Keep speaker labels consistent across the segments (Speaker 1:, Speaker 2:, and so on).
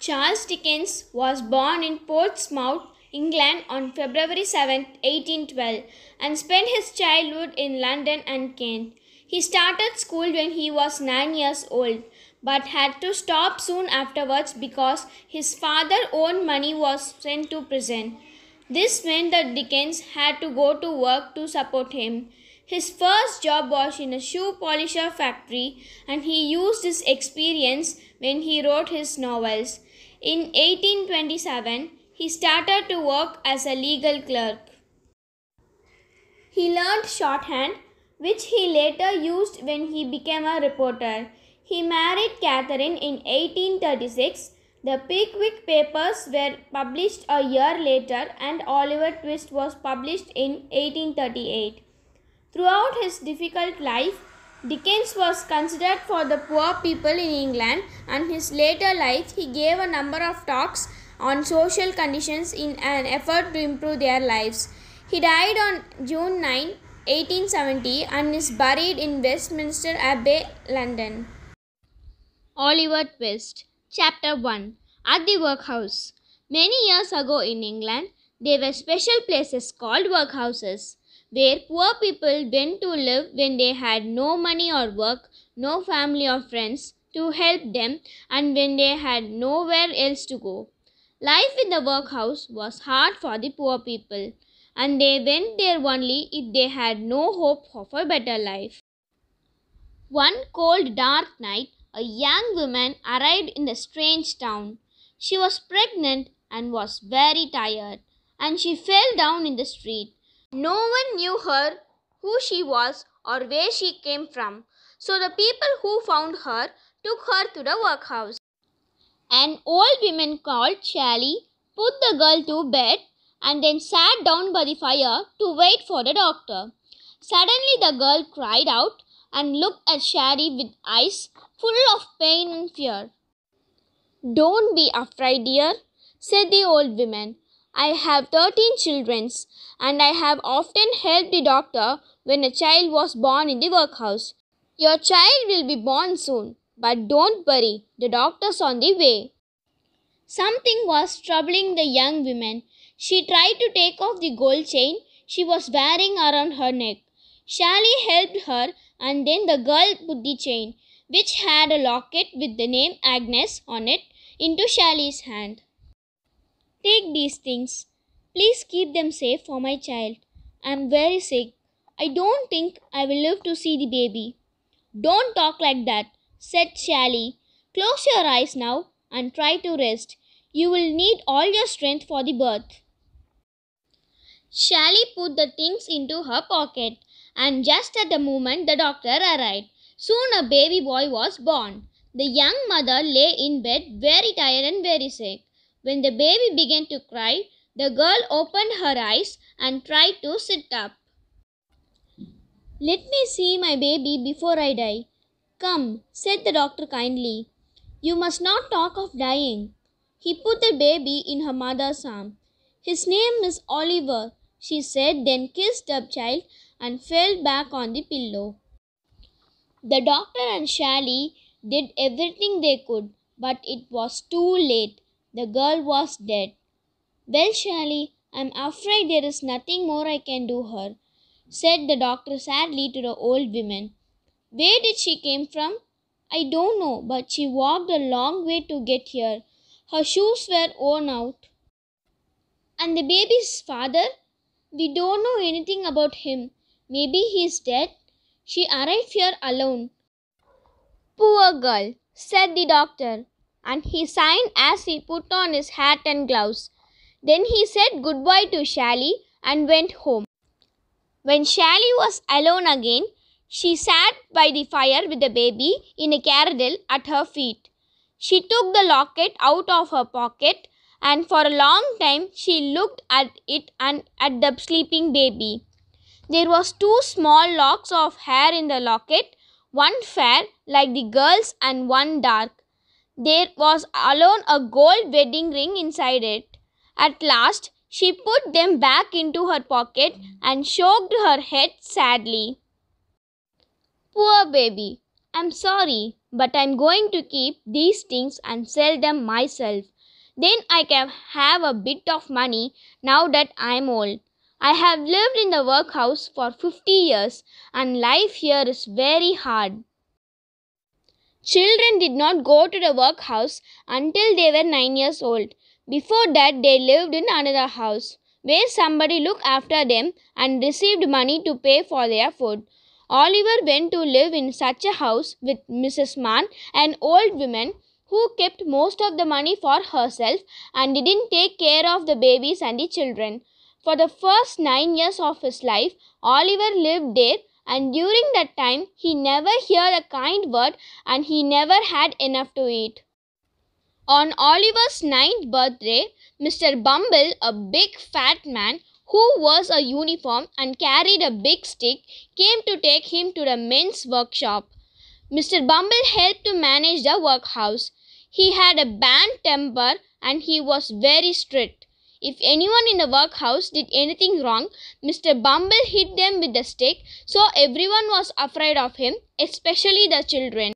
Speaker 1: Charles Dickens was born in Portsmouth, England on February 7, 1812, and spent his childhood in London and Kent. He started school when he was 9 years old, but had to stop soon afterwards because his father owed money was sent to prison. This meant that Dickens had to go to work to support him. His first job was in a shoe polisher factory, and he used his experience when he wrote his novels. In 1827, he started to work as a legal clerk. He learned shorthand, which he later used when he became a reporter. He married Catherine in 1836. The Pickwick Papers were published a year later, and Oliver Twist was published in 1838. Throughout his difficult life, Dickens was considered for the poor people in England, and his later life he gave a number of talks on social conditions in an effort to improve their lives. He died on June 9, 1870, and is buried in Westminster Abbey, London. Oliver Twist. Chapter 1. At the Workhouse. Many years ago in England, there were special places called workhouses, where poor people went to live when they had no money or work, no family or friends to help them, and when they had nowhere else to go. Life in the workhouse was hard for the poor people, and they went there only if they had no hope of a better life. One cold, dark night, a young woman arrived in the strange town. She was pregnant and was very tired, and she fell down in the street. No one knew her, who she was, or where she came from, so the people who found her took her to the workhouse. An old woman called Sally put the girl to bed and then sat down by the fire to wait for the doctor. Suddenly the girl cried out and looked at Sally with eyes full of pain and fear. "Don't be afraid, dear," said the old woman. "I have 13 children, and I have often helped the doctor when a child was born in the workhouse. Your child will be born soon, but don't worry, the doctor's on the way." Something was troubling the young woman. She tried to take off the gold chain she was wearing around her neck. Sally helped her, and then the girl put the chain, which had a locket with the name Agnes on it, into Sally's hand. "Take these things. Please keep them safe for my child. I am very sick. I don't think I will live to see the baby." "Don't talk like that," said Sally. "Close your eyes now and try to rest. You will need all your strength for the birth." Sally put the things into her pocket, and just at the moment the doctor arrived. Soon a baby boy was born. The young mother lay in bed very tired and very sick. When the baby began to cry, the girl opened her eyes and tried to sit up. "Let me see my baby before I die." "Come," said the doctor kindly. "You must not talk of dying." He put the baby in her mother's arm. "His name is Oliver," she said, then kissed the child and fell back on the pillow. The doctor and Sally did everything they could, but it was too late. The girl was dead. "Well, Sally, I'm afraid there is nothing more I can do her," said the doctor sadly to the old woman. "Where did she came from?" "I don't know, but she walked a long way to get here. Her shoes were worn out." "And the baby's father?" "We don't know anything about him. Maybe he is dead. She arrived here alone." "Poor girl," said the doctor, and he sighed as he put on his hat and gloves. Then he said goodbye to Sally and went home. When Sally was alone again, she sat by the fire with the baby in a cradle at her feet. She took the locket out of her pocket, and for a long time she looked at it and at the sleeping baby. There was 2 small locks of hair in the locket, one fair like the girl's and one dark. There was alone a gold wedding ring inside it. At last she put them back into her pocket and shook her head sadly. "Poor baby, I'm sorry, but I'm going to keep these things and sell them myself. Then I can have a bit of money now that I'm old. I have lived in the workhouse for 50 years and life here is very hard. Children did not go to the workhouse until they were 9 years old. Before that, they lived in another house where somebody looked after them and received money to pay for their food. Oliver went to live in such a house with Mrs. Mann, an old woman who kept most of the money for herself and didn't take care of the babies and the children. For the first 9 years of his life, Oliver lived there, and during that time he never heard a kind word and he never had enough to eat. On Oliver's ninth birthday, Mr. Bumble, a big fat man who wore a uniform and carried a big stick, came to take him to the men's workshop. Mr. Bumble helped to manage the workhouse. He had a bad temper and he was very strict. If anyone in the workhouse did anything wrong, Mr. Bumble hit them with the stick, so everyone was afraid of him, especially the children.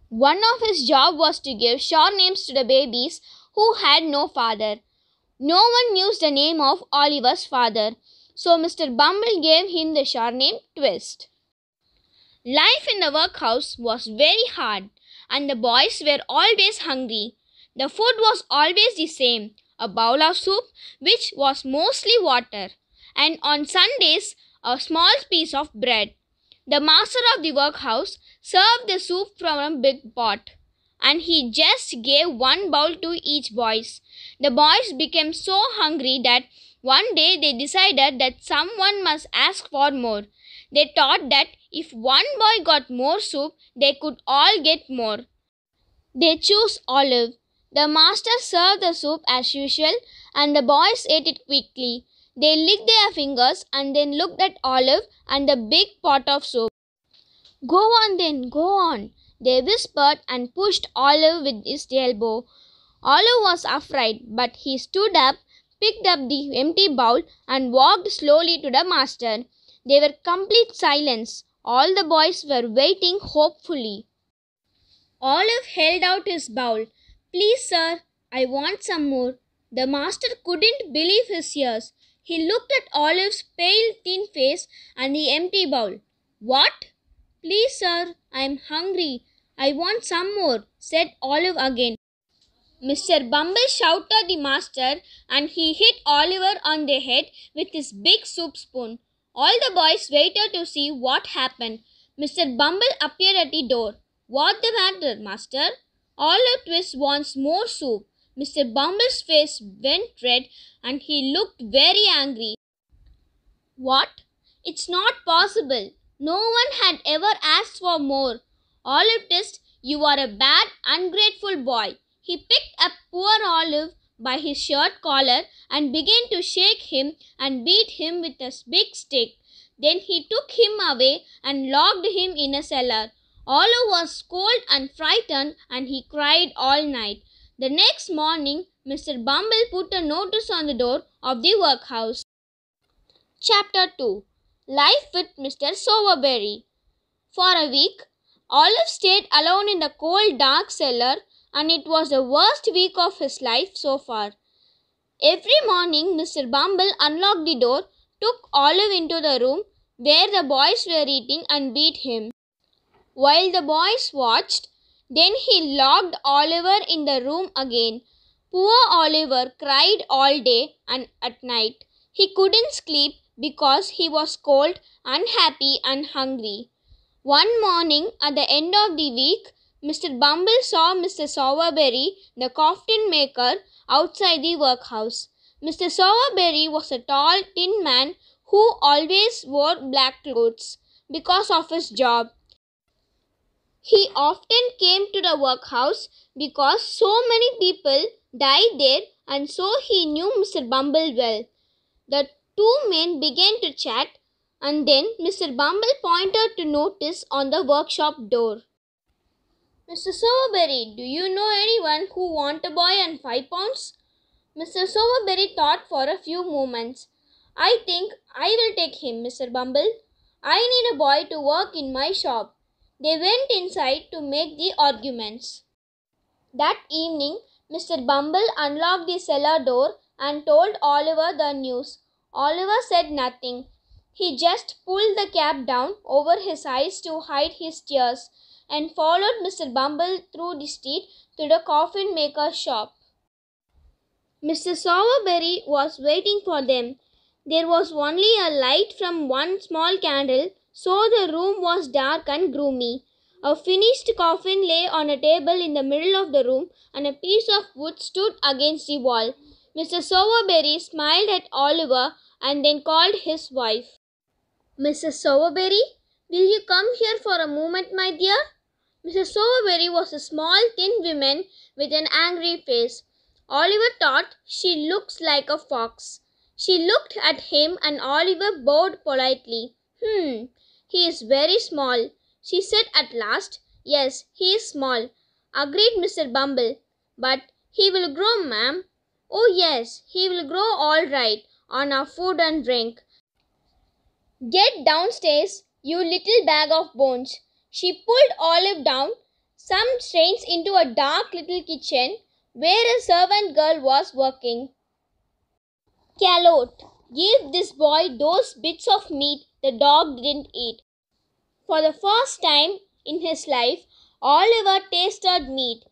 Speaker 1: One of his jobs was to give short names to the babies who had no father. No one knew the name of Oliver's father, so Mr. Bumble gave him the short name Twist. Life in the workhouse was very hard, and the boys were always hungry. The food was always the same, a bowl of soup, which was mostly water, and on Sundays, a small piece of bread. The master of the workhouse served the soup from a big pot, and he just gave one bowl to each boy. The boys became so hungry that one day they decided that someone must ask for more. They thought that if one boy got more soup, they could all get more. They chose Olive. The master served the soup as usual, and the boys ate it quickly. They licked their fingers and then looked at Olive and the big pot of soup. Go on then, go on, they whispered and pushed Olive with his elbow. Olive was afraid, but he stood up, picked up the empty bowl, and walked slowly to the master. There were complete silence. All the boys were waiting hopefully. Olive held out his bowl. Please, sir, I want some more. The master couldn't believe his ears. He looked at Olive's pale, thin face and the empty bowl. What? Please, sir, I am hungry. I want some more, said Olive again. Mr. Bumble shouted at the master and he hit Oliver on the head with his big soup spoon. All the boys waited to see what happened. Mr. Bumble appeared at the door. What the matter, master? Oliver Twist wants more soup. Mr. Bumble's face went red and he looked very angry. What? It's not possible. No one had ever asked for more. Olive Twist, you are a bad, ungrateful boy. He picked up poor Olive by his shirt collar and began to shake him and beat him with a big stick. Then he took him away and locked him in a cellar. Olive was cold and frightened and he cried all night. The next morning, Mr. Bumble put a notice on the door of the workhouse. Chapter 2. Life with Mr. Sowerberry. For a week, Olive stayed alone in the cold, dark cellar, and it was the worst week of his life so far. Every morning, Mr. Bumble unlocked the door, took Olive into the room where the boys were eating, and beat him. While the boys watched, then he locked Oliver in the room again. Poor Oliver cried all day and at night. He couldn't sleep because he was cold, unhappy, and hungry. One morning at the end of the week, Mr. Bumble saw Mr. Sowerberry, the coffin maker, outside the workhouse. Mr. Sowerberry was a tall, thin man who always wore black clothes because of his job. He often came to the workhouse because so many people died there, and so he knew Mr. Bumble well. The two men began to chat, and then Mr. Bumble pointed to notice on the workshop door. Mr. Sowerberry, do you know anyone who wants a boy and 5 pounds? Mr. Sowerberry thought for a few moments. I think I will take him, Mr. Bumble. I need a boy to work in my shop. They went inside to make the arguments. That evening, Mr. Bumble unlocked the cellar door and told Oliver the news. Oliver said nothing. He just pulled the cap down over his eyes to hide his tears and followed Mr. Bumble through the street to the coffin maker's shop. Mr. Sowerberry was waiting for them. There was only a light from one small candle, so the room was dark and gloomy. A finished coffin lay on a table in the middle of the room, and a piece of wood stood against the wall. Mr. Sowerberry smiled at Oliver and then called his wife. "Mrs. Sowerberry, will you come here for a moment, my dear?" Mrs. Sowerberry was a small, thin woman with an angry face. Oliver thought she looked like a fox. She looked at him and Oliver bowed politely. He is very small," she said at last. "Yes, he is small," agreed Mr. Bumble. "But he will grow, ma'am." "Oh, yes, he will grow all right on our food and drink. Get downstairs, you little bag of bones." She pulled Olive down some stairs into a dark little kitchen where a servant girl was working. "Calotte, give this boy those bits of meat the dog didn't eat." For the first time in his life, Oliver tasted meat.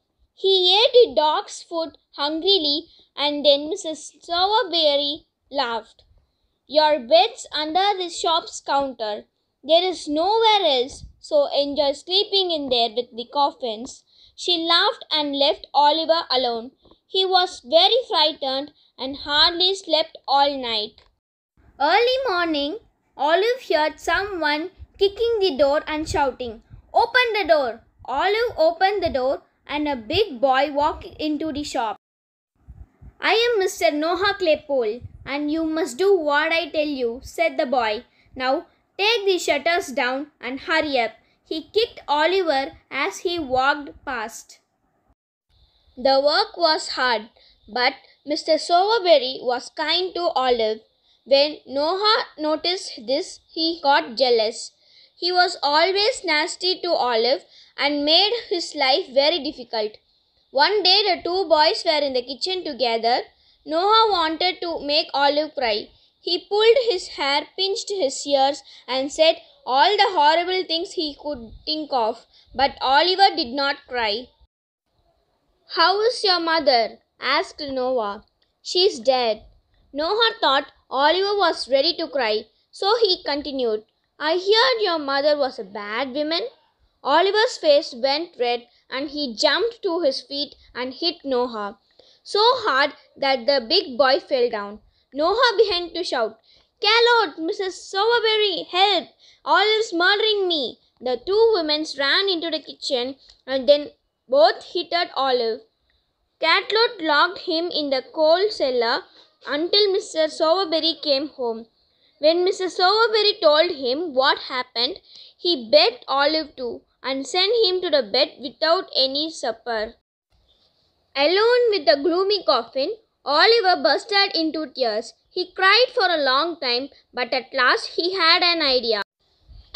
Speaker 1: He ate the dog's food hungrily, and then Mrs. Sowerberry laughed. "Your bed's under the shop's counter. There is nowhere else, so enjoy sleeping in there with the coffins." She laughed and left Oliver alone. He was very frightened and hardly slept all night. Early morning, Olive heard someone kicking the door and shouting, "Open the door!" Olive opened the door and a big boy walked into the shop. "I am Mr. Noah Claypole, and you must do what I tell you," said the boy. "Now take the shutters down and hurry up." He kicked Oliver as he walked past. The work was hard, but Mr. Sowerberry was kind to Olive. When Noah noticed this, he got jealous. He was always nasty to Olive and made his life very difficult. One day the two boys were in the kitchen together. Noah wanted to make Olive cry. He pulled his hair, pinched his ears, and said all the horrible things he could think of, but Oliver did not cry. "How is your mother?" asked Noah. "She's dead." Noah thought Oliver was ready to cry, so he continued, "I heard your mother was a bad woman." Oliver's face went red and he jumped to his feet and hit Noah so hard that the big boy fell down. Noah began to shout, "Calotte, Mrs. Sowerberry, help! Olive's murdering me!" The two women ran into the kitchen and then both hit at Olive. Calotte locked him in the coal cellar until Mr. Sowerberry came home. When Mrs. Sowerberry told him what happened, he begged Olive to and sent him to the bed without any supper. Alone with the gloomy coffin, Oliver bursted into tears. He cried for a long time, but at last he had an idea,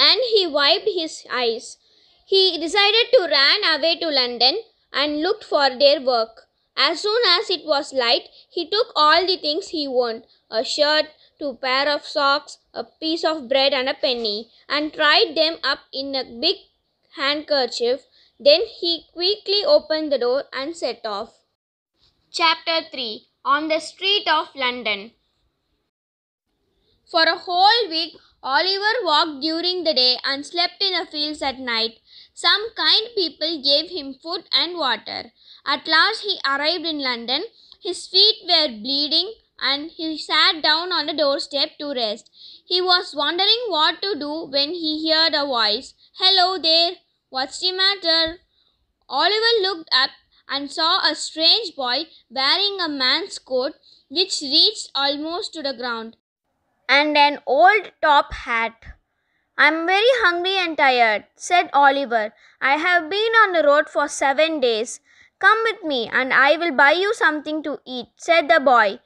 Speaker 1: and he wiped his eyes. He decided to run away to London and looked for their work. As soon as it was light, he took all the things he owned, a shirt, two pair of socks, a piece of bread and a penny, and tied them up in a big handkerchief. Then he quickly opened the door and set off. Chapter 3. On the Street of London. For a whole week, Oliver walked during the day and slept in the fields at night. Some kind people gave him food and water. At last he arrived in London. His feet were bleeding and he sat down on the doorstep to rest. He was wondering what to do when he heard a voice. "Hello there, what's the matter?" Oliver looked up and saw a strange boy wearing a man's coat which reached almost to the ground, and an old top hat. "I'm very hungry and tired," said Oliver. "I have been on the road for 7 days. Come with me and I will buy you something to eat," said the boy.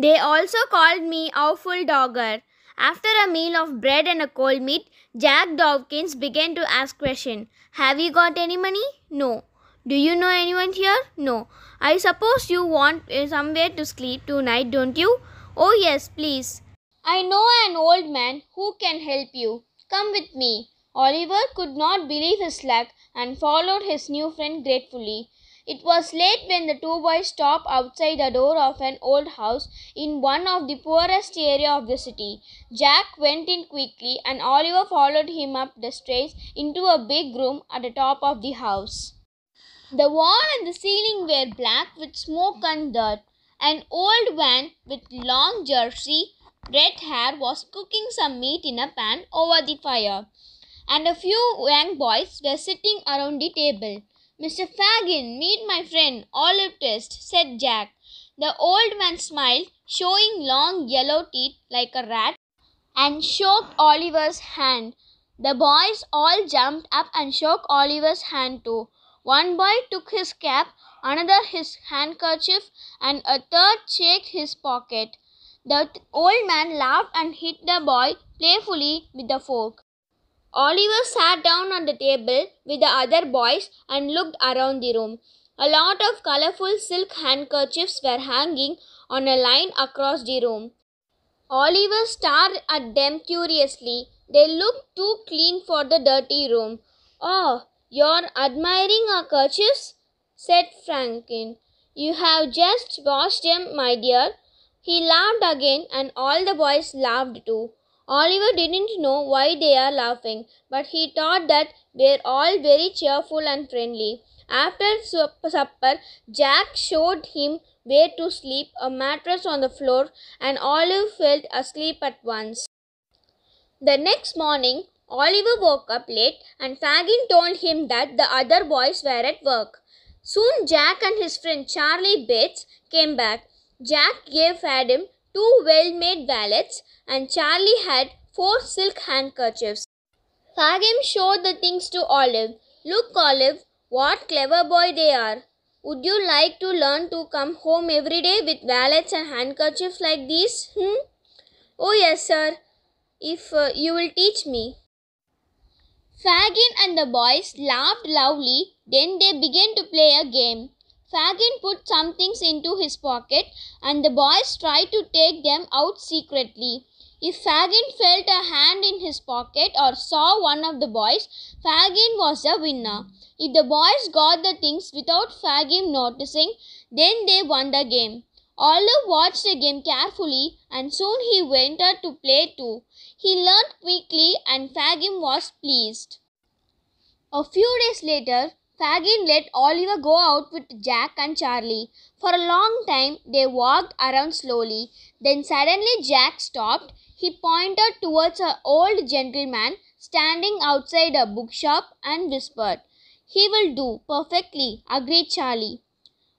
Speaker 1: "They also called me Awful Dogger, After a meal of bread and a cold meat, Jack Dawkins began to ask questions. Have you got any money? No. Do you know anyone here? No. I suppose you want somewhere to sleep tonight, don't you? Oh yes, please. I know an old man who can help you. Come with me. Oliver could not believe his luck and followed his new friend gratefully. It was late when the two boys stopped outside the door of an old house in one of the poorest areas of the city. Jack went in quickly and Oliver followed him up the stairs into a big room at the top of the house. The wall and the ceiling were black with smoke and dirt. An old man with long jersey red hair was cooking some meat in a pan over the fire, and a few young boys were sitting around the table. Mr. Fagin, meet my friend, Olive Twist, said Jack. The old man smiled, showing long yellow teeth like a rat, and shook Oliver's hand. The boys all jumped up and shook Oliver's hand too. One boy took his cap, another his handkerchief, and a third checked his pocket. The old man laughed and hit the boy playfully with the fork. Oliver sat down on the table with the other boys and looked around the room. A lot of colorful silk handkerchiefs were hanging on a line across the room. Oliver stared at them curiously. They looked too clean for the dirty room. Oh, you're admiring our kerchiefs? Said Franklin. You have just washed them, my dear. He laughed again, and all the boys laughed too. Oliver didn't know why they are laughing, but he thought that they were all very cheerful and friendly. After supper, Jack showed him where to sleep, a mattress on the floor, and Olive fell asleep at once. The next morning, Oliver woke up late, and Fagin told him that the other boys were at work. Soon Jack and his friend Charlie Bates came back. Jack gave Fagin two well-made valets, and Charlie had 4 silk handkerchiefs. Fagin showed the things to Olive. Look, Olive, what clever boy they are. Would you like to learn to come home every day with valets and handkerchiefs like these? Oh yes, sir, if you will teach me. Fagin and the boys laughed loudly. Then they began to play a game. Fagin put some things into his pocket, and the boys tried to take them out secretly. If Fagin felt a hand in his pocket or saw one of the boys, Fagin was the winner. If the boys got the things without Fagin noticing, then they won the game. Olive watched the game carefully, and soon he wanted to play too. He learned quickly, and Fagin was pleased. A few days later, Fagin let Oliver go out with Jack and Charlie. For a long time they walked around slowly. Then suddenly Jack stopped. He pointed towards an old gentleman standing outside a bookshop and whispered, "He will do perfectly," agreed Charlie.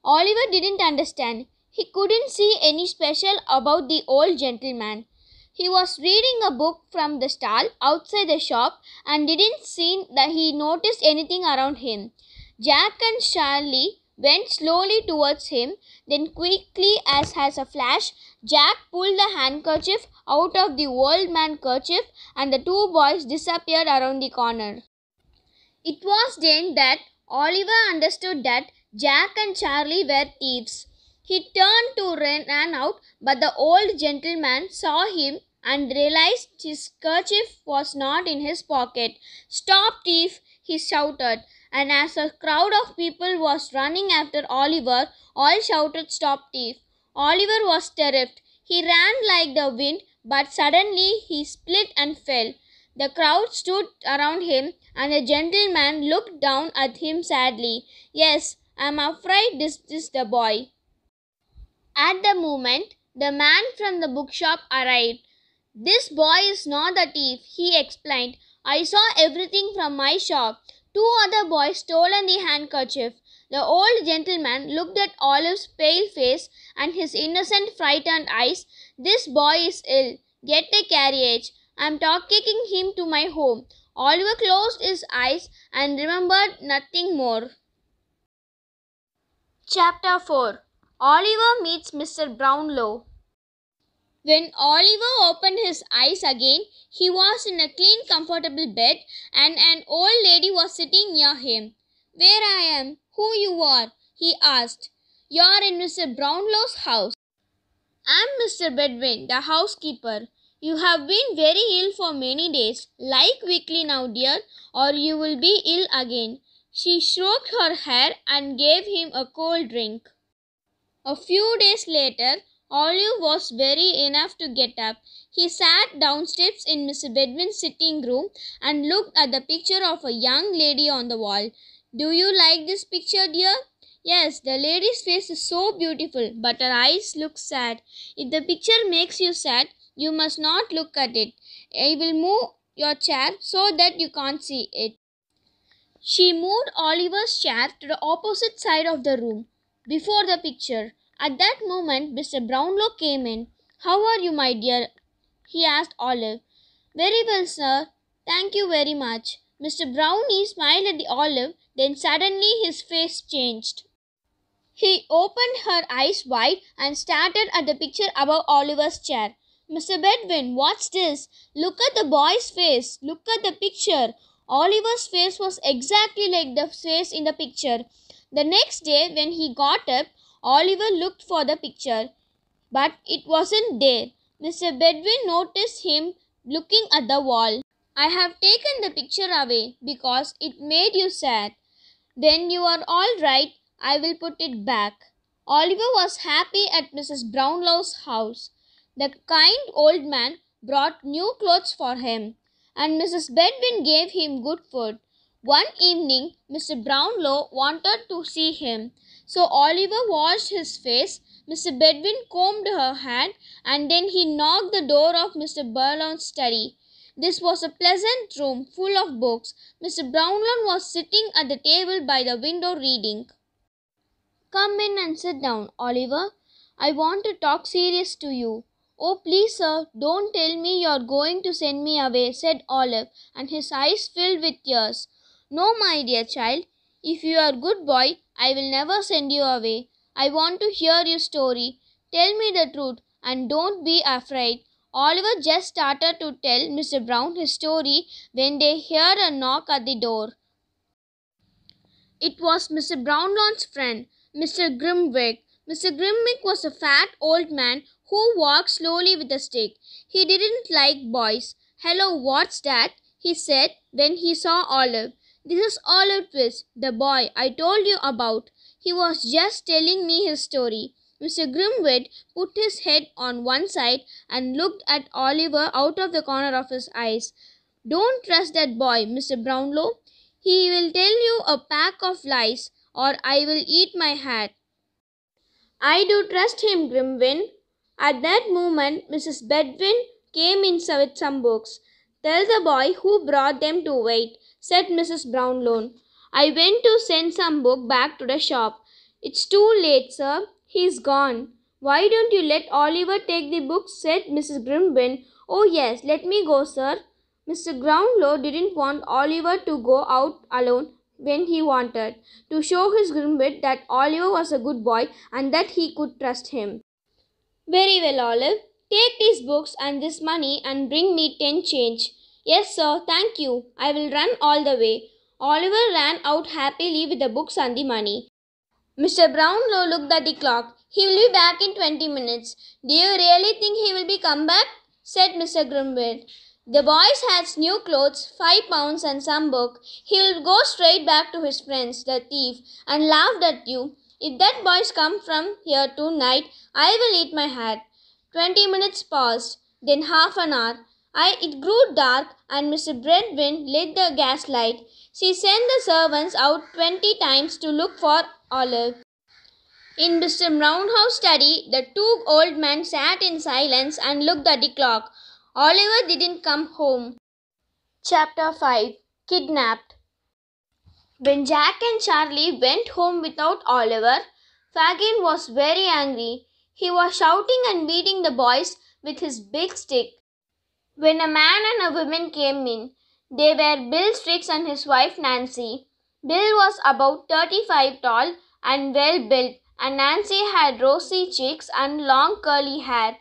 Speaker 1: Oliver didn't understand. He couldn't see any special about the old gentleman. He was reading a book from the stall outside the shop and didn't see that he noticed anything around him. Jack and Charlie went slowly towards him. Then quickly as a flash, Jack pulled the handkerchief out of the old man's kerchief, and the two boys disappeared around the corner. It was then that Oliver understood that Jack and Charlie were thieves. He turned to run out, but the old gentleman saw him and realized his kerchief was not in his pocket. "Stop, thief!" he shouted, and as a crowd of people was running after Oliver, all shouted, "Stop, thief!" Oliver was terrified. He ran like the wind, but suddenly he split and fell. The crowd stood around him, and the gentleman looked down at him sadly. "Yes, I am afraid this is the boy." At the moment, the man from the bookshop arrived. "This boy is not the thief," he explained. "I saw everything from my shop. 2 other boys stolen the handkerchief." The old gentleman looked at Olive's pale face and his innocent, frightened eyes. "This boy is ill. Get a carriage. I am taking him to my home." Oliver closed his eyes and remembered nothing more. Chapter 4. Oliver meets Mr. Brownlow. When Oliver opened his eyes again, he was in a clean, comfortable bed, and an old lady was sitting near him. "Where I am? Who you are?" he asked. "You're in Mr. Brownlow's house. I'm Mr. Bedwin, the housekeeper. You have been very ill for many days. Lie quickly now, dear, or you will be ill again." She stroked her hair and gave him a cold drink. A few days later, Olive was very enough to get up. He sat downstairs in Mr. Bedwin's sitting room and looked at the picture of a young lady on the wall. "Do you like this picture, dear?" "Yes, the lady's face is so beautiful, but her eyes look sad. If the picture makes you sad, you must not look at it. I will move your chair so that you can't see it." She moved Oliver's chair to the opposite side of the room, before the picture. At that moment, Mr. Brownlow came in. "How are you, my dear?" he asked Olive. "Very well, sir. Thank you very much." Mr. Brownie smiled at the Olive, then suddenly his face changed. He opened her eyes wide and stared at the picture above Oliver's chair. "Mr. Bedwin, what's this? Look at the boy's face. Look at the picture." Oliver's face was exactly like the face in the picture. The next day, when he got up, Oliver looked for the picture, but it wasn't there. Mr. Bedwin noticed him looking at the wall. "I have taken the picture away because it made you sad. When you are all right, I will put it back." Oliver was happy at Mrs. Brownlow's house. The kind old man brought new clothes for him, and Mrs. Bedwin gave him good food. One evening, Mr. Brownlow wanted to see him, so Oliver washed his face. Mr. Bedwin combed her hair, and then he knocked the door of Mr. Brownlow's study. This was a pleasant room full of books. Mr. Brownlow was sitting at the table by the window reading. "Come in and sit down, Oliver. I want to talk serious to you." "Oh, please, sir, don't tell me you're going to send me away," said Olive, and his eyes filled with tears. "No, my dear child. If you are a good boy, I will never send you away. I want to hear your story. Tell me the truth, and don't be afraid." Oliver just started to tell Mr. Brown his story when they heard a knock at the door. It was Mr. Brownlow's friend, Mr. Grimwig. Mr. Grimwig was a fat old man who walked slowly with a stick. He didn't like boys. "Hello, what's that?" he said when he saw Olive. "This is Olive Twist, the boy I told you about. He was just telling me his story." Mr. Grimwig put his head on one side and looked at Oliver out of the corner of his eyes. "Don't trust that boy, Mr. Brownlow. He will tell you a pack of lies, or I will eat my hat." "I do trust him, Grimwin." At that moment, Mrs. Bedwin came in with some books. "Tell the boy who brought them to wait," said Mrs. Brownlow. "I went to send some book back to the shop. It's too late, sir. He's gone." "Why don't you let Oliver take the books?" said Mrs. Grimwin. "Oh, yes, let me go, sir." Mr. Brownlow didn't want Oliver to go out alone when he wanted to show his Grimwig that Oliver was a good boy and that he could trust him. "Very well, Olive. Take these books and this money and bring me 10 change." "Yes, sir, thank you. I will run all the way." Oliver ran out happily with the books and the money. Mr. Brownlow looked at the clock. "He will be back in 20 minutes. "Do you really think he will be come back?" said Mr. Grimwig. "The boys has new clothes, £5 and some book. He will go straight back to his friends, the thief, and laughed at you. If that boys come from here tonight, I will eat my hat." 20 minutes passed, then half an hour. It grew dark, and Mr. Bedwin lit the gaslight. She sent the servants out 20 times to look for Olive. In Mr. Brownlow's study, the two old men sat in silence and looked at the clock. Oliver didn't come home. Chapter 5. Kidnapped. When Jack and Charlie went home without Oliver, Fagin was very angry. He was shouting and beating the boys with his big stick. When a man and a woman came in, they were Bill Strix and his wife Nancy. Bill was about 35 tall and well built, and Nancy had rosy cheeks and long curly hair.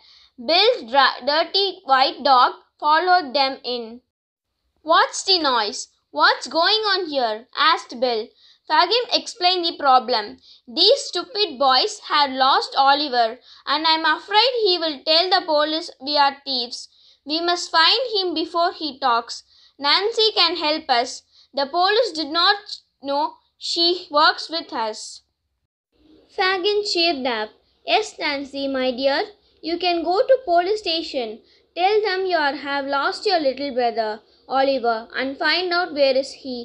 Speaker 1: Bill's dirty white dog followed them in. "What's the noise? What's going on here?" asked Bill. Fagin explained the problem. "These stupid boys had lost Oliver, and I'm afraid he will tell the police we are thieves. We must find him before he talks. Nancy can help us. The police did not know she works with us." Fagin cheered up. "Yes, Nancy, my dear, you can go to police station. Tell them you have lost your little brother, Oliver, and find out where is he."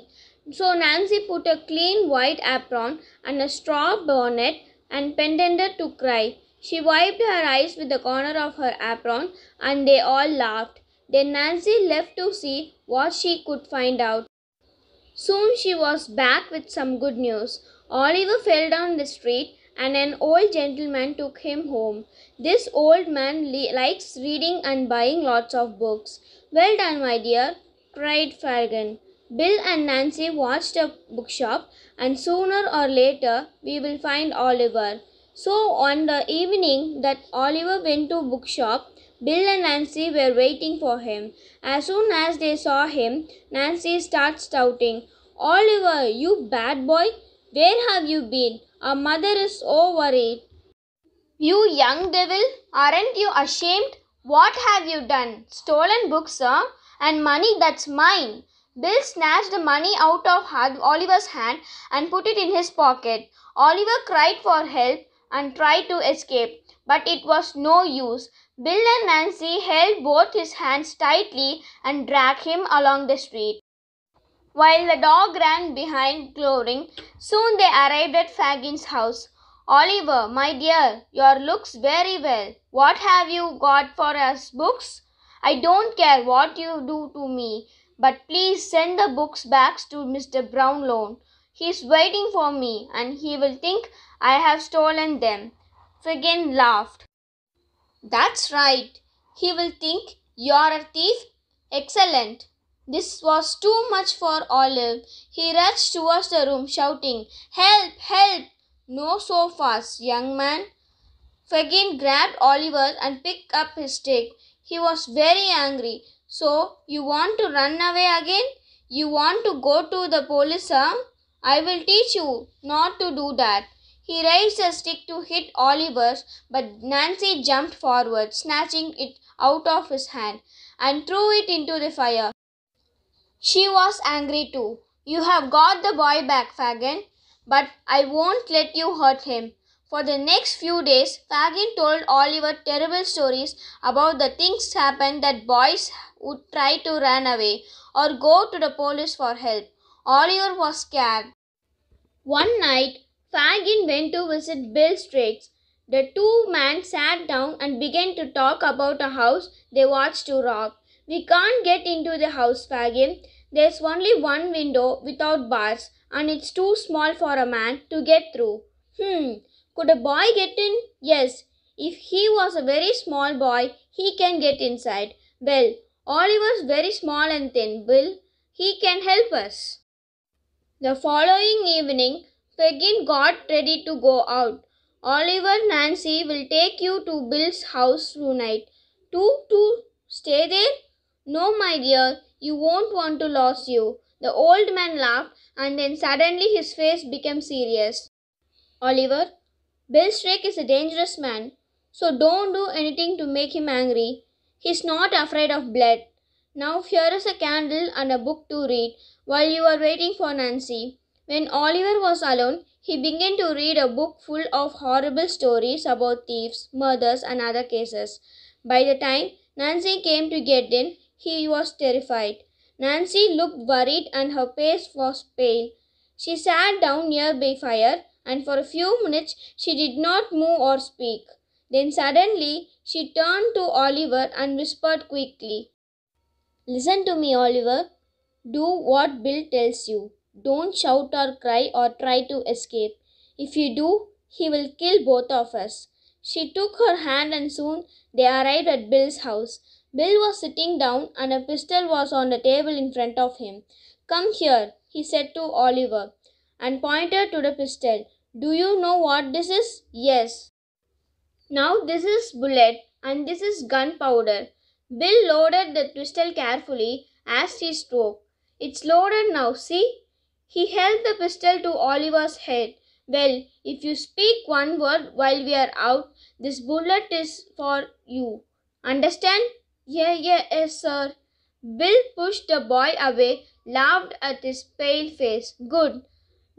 Speaker 1: So Nancy put a clean white apron and a straw bonnet and pretended to cry. She wiped her eyes with the corner of her apron, and they all laughed. Then Nancy left to see what she could find out. Soon she was back with some good news. Oliver fell down the street, and an old gentleman took him home. "This old man likes reading and buying lots of books." "Well done, my dear," cried Fagin. "Bill and Nancy watched a bookshop, and sooner or later we will find Oliver." So on the evening that Oliver went to bookshop, Bill and Nancy were waiting for him. As soon as they saw him, Nancy started shouting, "Oliver, you bad boy! Where have you been? Our mother is so worried." "You young devil, aren't you ashamed? What have you done? Stolen books, sir? And money that's mine." Bill snatched the money out of Oliver's hand and put it in his pocket. Oliver cried for help and tried to escape, but it was no use. Bill and Nancy held both his hands tightly and dragged him along the street, while the dog ran behind, glowering. Soon they arrived at Fagin's house. "Oliver, my dear, your looks very well. What have you got for us? Books? I don't care what you do to me, but please send the books back to Mr. Brownlow. He's waiting for me, and he will think I have stolen them." Fagin laughed. "That's right. He will think you're a thief. Excellent." This was too much for Olive. He rushed towards the room, shouting, "Help! Help! No so fast, young man." Fagin grabbed Oliver and picked up his stick. He was very angry. "So you want to run away again? You want to go to the police, huh? I will teach you not to do that." He raised a stick to hit Oliver, but Nancy jumped forward, snatching it out of his hand, and threw it into the fire. She was angry too. "You have got the boy back, Fagin, but I won't let you hurt him." For the next few days, Fagin told Oliver terrible stories about the things happened that boys would try to run away or go to the police for help. Oliver was scared. One night, Fagin went to visit Bill Straits. The two men sat down and began to talk about a house they watched to rob. "We can't get into the house, Fagin. There's only one window without bars, and it's too small for a man to get through." Could a boy get in?" "Yes. If he was a very small boy, he can get inside." "Well, Oliver's very small and thin, Bill. He can help us." The following evening, Fagin got ready to go out. "Oliver, Nancy will take you to Bill's house tonight." To stay there?" "No, my dear, you won't want to lose you." The old man laughed, and then suddenly his face became serious. "Oliver, Bill Strake is a dangerous man, so don't do anything to make him angry. He's not afraid of blood. Now here is a candle and a book to read while you are waiting for Nancy." When Oliver was alone, he began to read a book full of horrible stories about thieves, murders, and other cases. By the time Nancy came to get in, he was terrified. Nancy looked worried and her face was pale. She sat down near the fire, and for a few minutes she did not move or speak. Then suddenly she turned to Oliver and whispered quickly, "Listen to me, Oliver. Do what Bill tells you. Don't shout or cry or try to escape. If you do, he will kill both of us." She took her hand, and soon they arrived at Bill's house. Bill was sitting down, and a pistol was on the table in front of him. "Come here," he said to Oliver, and pointed to the pistol. "Do you know what this is?" "Yes." "Now this is bullet, and this is gunpowder." Bill loaded the pistol carefully as he spoke. "It's loaded now, see?" He held the pistol to Oliver's head. "Well, if you speak one word while we are out, this bullet is for you. Understand?" Yes, sir." Bill pushed the boy away, laughed at his pale face. "Good.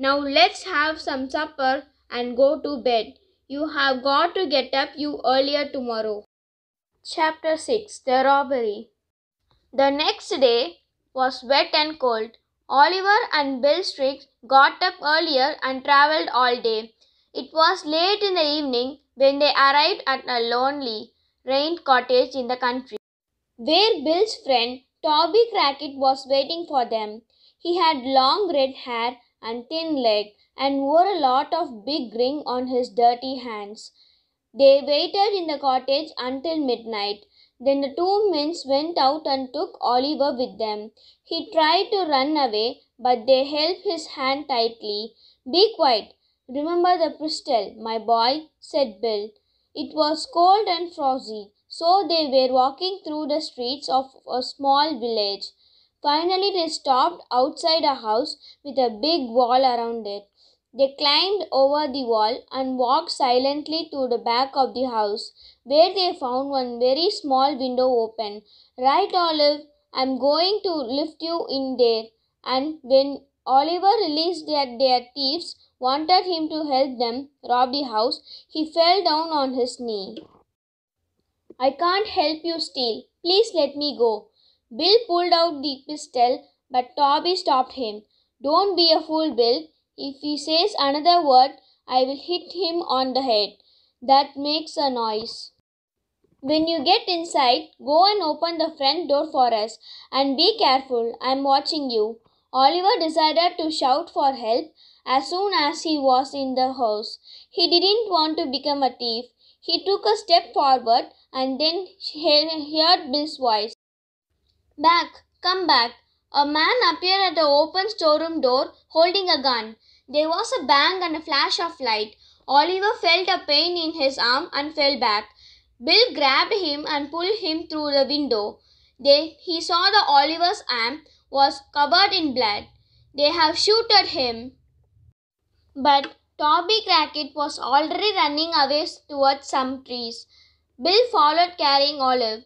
Speaker 1: Now let's have some supper and go to bed. You have got to get up earlier tomorrow." Chapter 6. The Robbery. The next day was wet and cold. Oliver and Bill Strix got up earlier and travelled all day. It was late in the evening when they arrived at a lonely, ruined cottage in the country, where Bill's friend Toby Crackit was waiting for them. He had long red hair and thin legs, and wore a lot of big ring on his dirty hands. They waited in the cottage until midnight. Then the two men went out and took Oliver with them. He tried to run away, but they held his hand tightly. "Be quiet. Remember the pistol, my boy," said Bill. It was cold and frosty, so they were walking through the streets of a small village. Finally, they stopped outside a house with a big wall around it. They climbed over the wall and walked silently to the back of the house, where they found one very small window open. "Right, Olive, I'm going to lift you in there." And when Oliver realized that their thieves wanted him to help them rob the house, he fell down on his knee. "I can't help you steal. Please let me go." Bill pulled out the pistol, but Toby stopped him. "Don't be a fool, Bill. If he says another word, I will hit him on the head. That makes a noise. When you get inside, go and open the front door for us. And be careful, I'm watching you." Oliver decided to shout for help as soon as he was in the house. He didn't want to become a thief. He took a step forward and then heard Bill's voice. "Back! Come back!" A man appeared at the open storeroom door holding a gun. There was a bang and a flash of light. Oliver felt a pain in his arm and fell back. Bill grabbed him and pulled him through the window. He saw that Oliver's arm was covered in blood. "They have shooted him." But Toby Crackit was already running away towards some trees. Bill followed carrying Olive.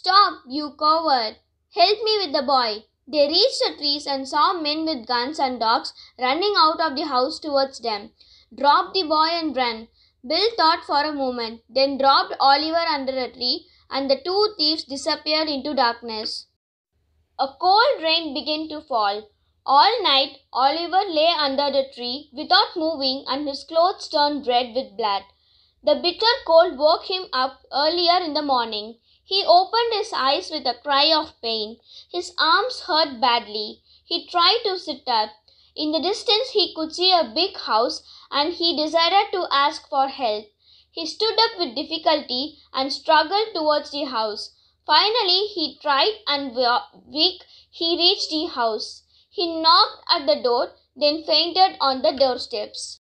Speaker 1: "Stop, you coward! Help me with the boy." They reached the trees and saw men with guns and dogs running out of the house towards them. "Drop the boy and run." Bill thought for a moment, then dropped Oliver under a tree, and the two thieves disappeared into darkness. A cold rain began to fall. All night Oliver lay under the tree without moving, and his clothes turned red with blood. The bitter cold woke him up earlier in the morning. He opened his eyes with a cry of pain. His arms hurt badly. He tried to sit up. In the distance he could see a big house, and he decided to ask for help. He stood up with difficulty and struggled towards the house. Finally he tried, and weak, he reached the house. He knocked at the door, then fainted on the doorsteps.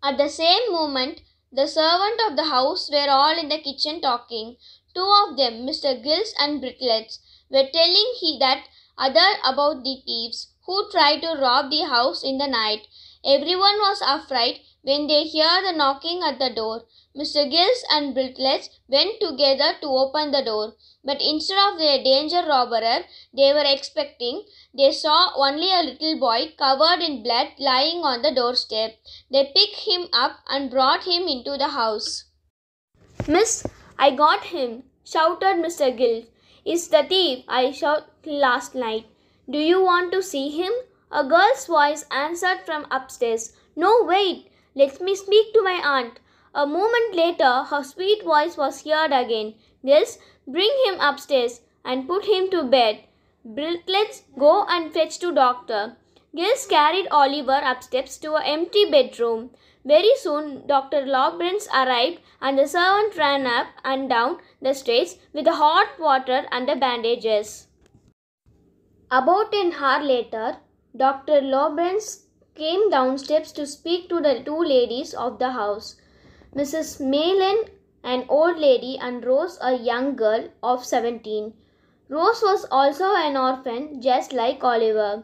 Speaker 1: At the same moment, the servants of the house were all in the kitchen talking. Two of them, Mr. Giles and Britlets, were telling that other about the thieves who tried to rob the house in the night. Everyone was afraid when they heard the knocking at the door. Mr. Giles and Britlets went together to open the door, but instead of the danger robber they were expecting, they saw only a little boy covered in blood lying on the doorstep. They picked him up and brought him into the house. "Miss, I got him," shouted Mr. Giles. "It's the thief I shot last night. Do you want to see him?" A girl's voice answered from upstairs. "No, wait. Let me speak to my aunt." A moment later, her sweet voice was heard again. "Giles, bring him upstairs and put him to bed. Britlets, go and fetch the doctor." Giles carried Oliver upstairs to an empty bedroom. Very soon Dr. Lawrence arrived, and the servant ran up and down the stairs with the hot water and the bandages. About an hour later, Dr. Lawrence came downstairs to speak to the two ladies of the house, Mrs. Mayland an old lady, and Rose, a young girl of 17. Rose was also an orphan, just like Oliver,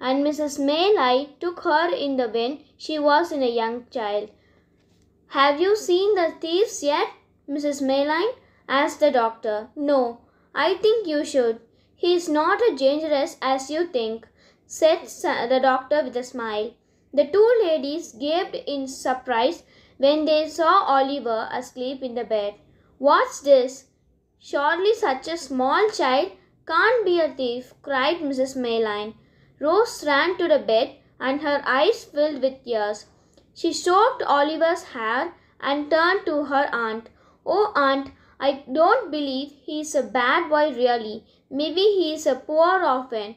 Speaker 1: and Mrs. Maylie took her in when she was a young child. "Have you seen the thieves yet, Mrs. Mayline?" asked the doctor. "No, I think you should. He is not as dangerous as you think," said the doctor with a smile. The two ladies gaped in surprise when they saw Oliver asleep in the bed. "What's this? Surely such a small child can't be a thief," cried Mrs. Mayline. Rose ran to the bed and her eyes filled with tears. She stroked Oliver's hair and turned to her aunt. "Oh, aunt, I don't believe he's a bad boy really. Maybe he's a poor orphan.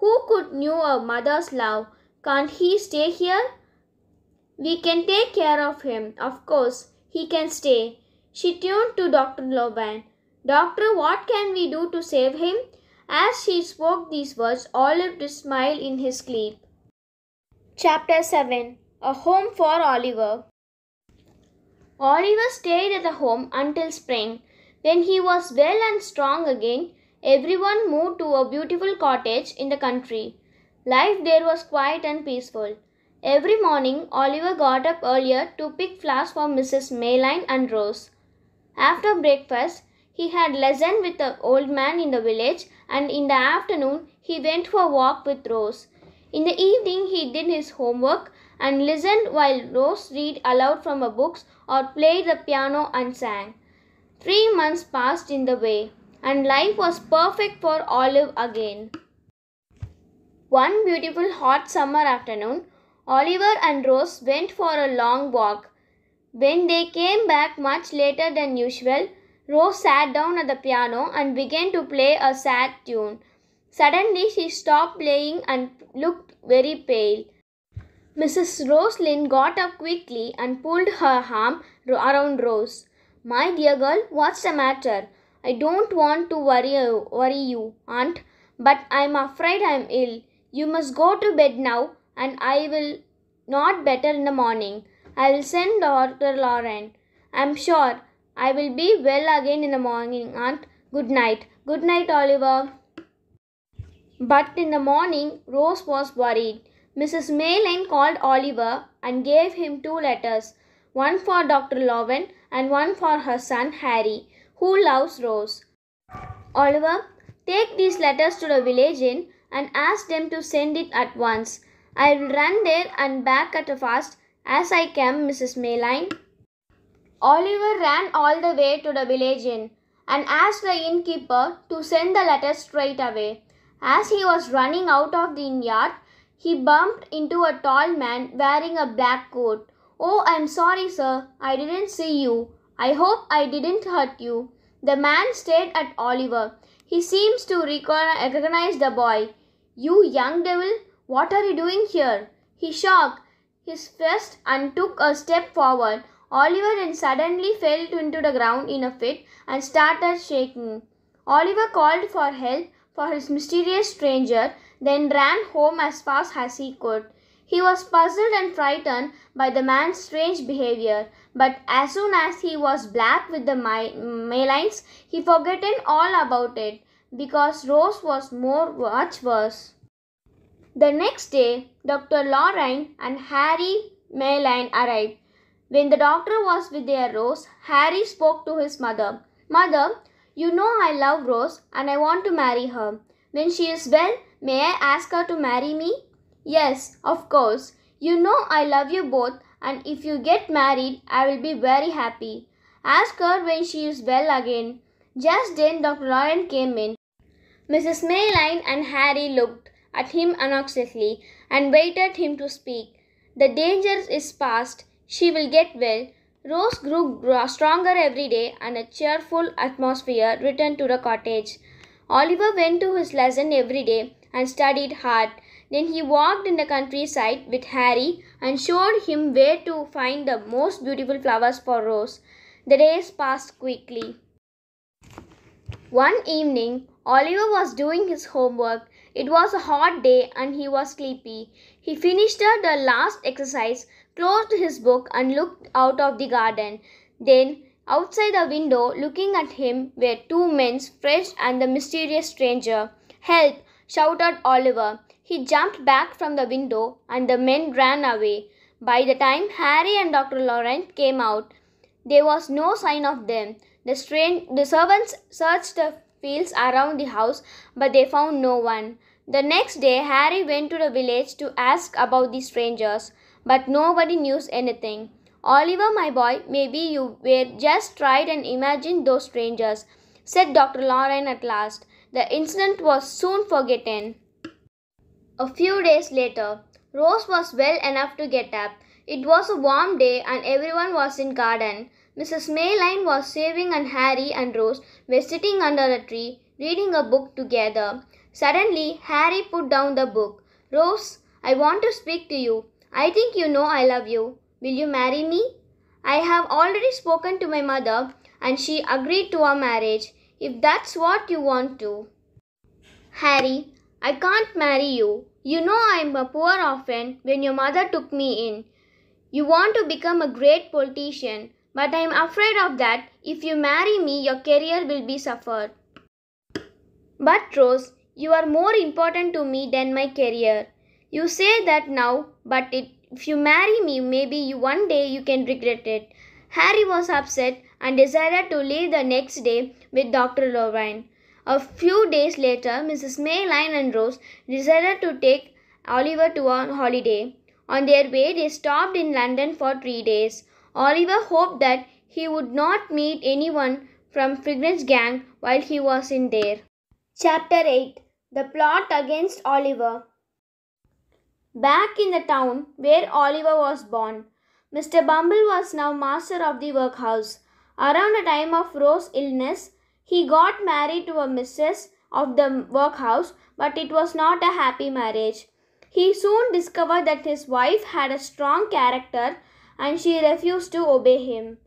Speaker 1: Who could know a mother's love? Can't he stay here?" "We can take care of him, of course. He can stay." She turned to Dr. Loban. "Doctor, what can we do to save him?" As she spoke these words, Oliver smiled in his sleep. Chapter 7. A Home for Oliver. Oliver stayed at the home until spring. When he was well and strong again, everyone moved to a beautiful cottage in the country. Life there was quiet and peaceful. Every morning, Oliver got up earlier to pick flowers for Mrs. Mayline and Rose. After breakfast, he had lesson with the old man in the village, and in the afternoon he went for a walk with Rose. In the evening he did his homework and listened while Rose read aloud from her books or played the piano and sang. 3 months passed in the way, and life was perfect for Olive again. One beautiful hot summer afternoon, Oliver and Rose went for a long walk. When they came back much later than usual, Rose sat down at the piano and began to play a sad tune. Suddenly she stopped playing and looked very pale. Mrs. Roslyn got up quickly and pulled her arm around Rose. "My dear girl, what's the matter? I don't want to worry you, aunt, but I'm afraid I'm ill. You must go to bed now, and I will not better in the morning. I will send Dr. Lauren. I'm sure I will be well again in the morning, aunt. Good night." "Good night, Oliver." But in the morning, Rose was worried. Mrs. Mayline called Oliver and gave him 2 letters, one for Dr. Loven and one for her son Harry, who loves Rose. "Oliver, take these letters to the village inn and ask them to send it at once. I will run there and back at fast as I can, Mrs. Mayline." Oliver ran all the way to the village inn and asked the innkeeper to send the letters straight away. As he was running out of the innyard, he bumped into a tall man wearing a black coat. "Oh, I'm sorry, sir. I didn't see you. I hope I didn't hurt you." The man stared at Oliver. He seems to recognize the boy. "You young devil, what are you doing here?" He shook his fist and took a step forward. Oliver then suddenly fell into the ground in a fit and started shaking. Oliver called for help for his mysterious stranger, then ran home as fast as he could. He was puzzled and frightened by the man's strange behavior, but as soon as he was back with the Maylines, he forgot all about it, because Rose was much worse. The next day, Dr. Lorraine and Harry Mayline arrived. When the doctor was with their Rose, Harry spoke to his mother. "Mother, you know I love Rose and I want to marry her. When she is well, may I ask her to marry me?" "Yes, of course. You know I love you both, and if you get married, I will be very happy. Ask her when she is well again." Just then Dr. Lorraine came in. Mrs. Mayline and Harry looked at him anxiously and waited him to speak. "The danger is past. She will get well." Rose grew stronger every day, and a cheerful atmosphere returned to the cottage. Oliver went to his lesson every day and studied hard. Then he walked in the countryside with Harry and showed him where to find the most beautiful flowers for Rose. The days passed quickly. One evening, Oliver was doing his homework. It was a hot day and he was sleepy. He finished the last exercise, closed his book and looked out of the garden. Then Outside the window, looking at him, were two men, Fred and the mysterious stranger. "Help!" shouted Oliver. He jumped back from the window, and the men ran away. By the time Harry and Dr. Laurent came out, there was no sign of them. The servants searched the fields around the house, but they found no one. The next day, Harry went to the village to ask about the strangers, but nobody knew anything. "Oliver, my boy, maybe you were just tried and imagined those strangers," said Dr. Laurent at last. The incident was soon forgotten. A few days later, Rose was well enough to get up. It was a warm day and everyone was in the garden. Mrs. Mayline was shaving and Harry and Rose were sitting under a tree reading a book together. Suddenly, Harry put down the book. "Rose, I want to speak to you. I think you know I love you. Will you marry me?" "I have already spoken to my mother and she agreed to our marriage, if that's what you want to." "Harry, I can't marry you. You know I'm a poor orphan when your mother took me in. You want to become a great politician, but I'm afraid of that. If you marry me, your career will be suffered." "But Rose, you are more important to me than my career. You say that now, but if you marry me, maybe one day you can regret it." Harry was upset and decided to leave the next day with Dr. Laurent. A few days later, Mrs. Mayline and Rose decided to take Oliver to a holiday. On their way, they stopped in London for 3 days. Oliver hoped that he would not meet anyone from Figrin's gang while he was in there. Chapter 8. The Plot Against Oliver. Back in the town where Oliver was born, Mr. Bumble was now master of the workhouse. Around the time of Rose's illness, he got married to a mistress of the workhouse, but it was not a happy marriage. He soon discovered that his wife had a strong character and she refused to obey him.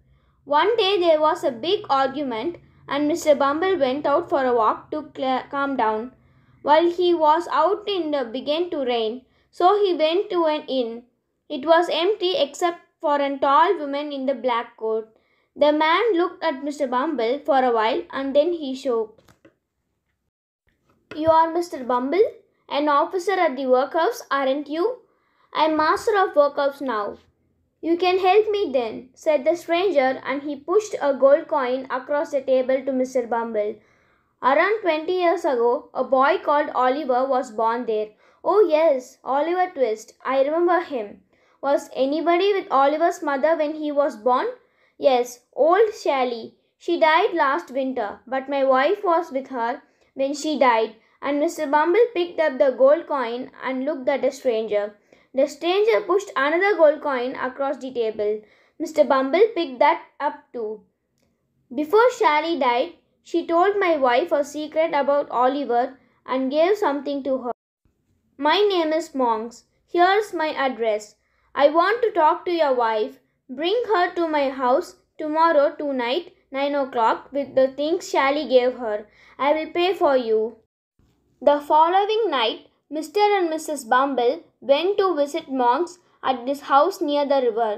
Speaker 1: One day there was a big argument and Mr. Bumble went out for a walk to calm down. While he was out, it began to rain, so he went to an inn. It was empty except for a tall woman in the black coat. The man looked at Mr. Bumble for a while and then he shook. "You are Mr. Bumble, an officer at the workhouse, aren't you?" "I am master of workhouse now." "You can help me then," said the stranger, and he pushed a gold coin across the table to Mr. Bumble. "Around 20 years ago, a boy called Oliver was born there." "Oh yes, Oliver Twist. I remember him." "Was anybody with Oliver's mother when he was born?" "Yes, old Sally. She died last winter, but my wife was with her when she died." And Mr. Bumble picked up the gold coin and looked at the stranger. The stranger pushed another gold coin across the table. Mr. Bumble picked that up too. "Before Sally died, she told my wife a secret about Oliver and gave something to her. My name is Monks. Here's my address. I want to talk to your wife. Bring her to my house tomorrow tonight, 9 o'clock, with the things Sally gave her. I will pay for you." The following night, Mr. and Mrs. Bumble went to visit Monks at his house near the river.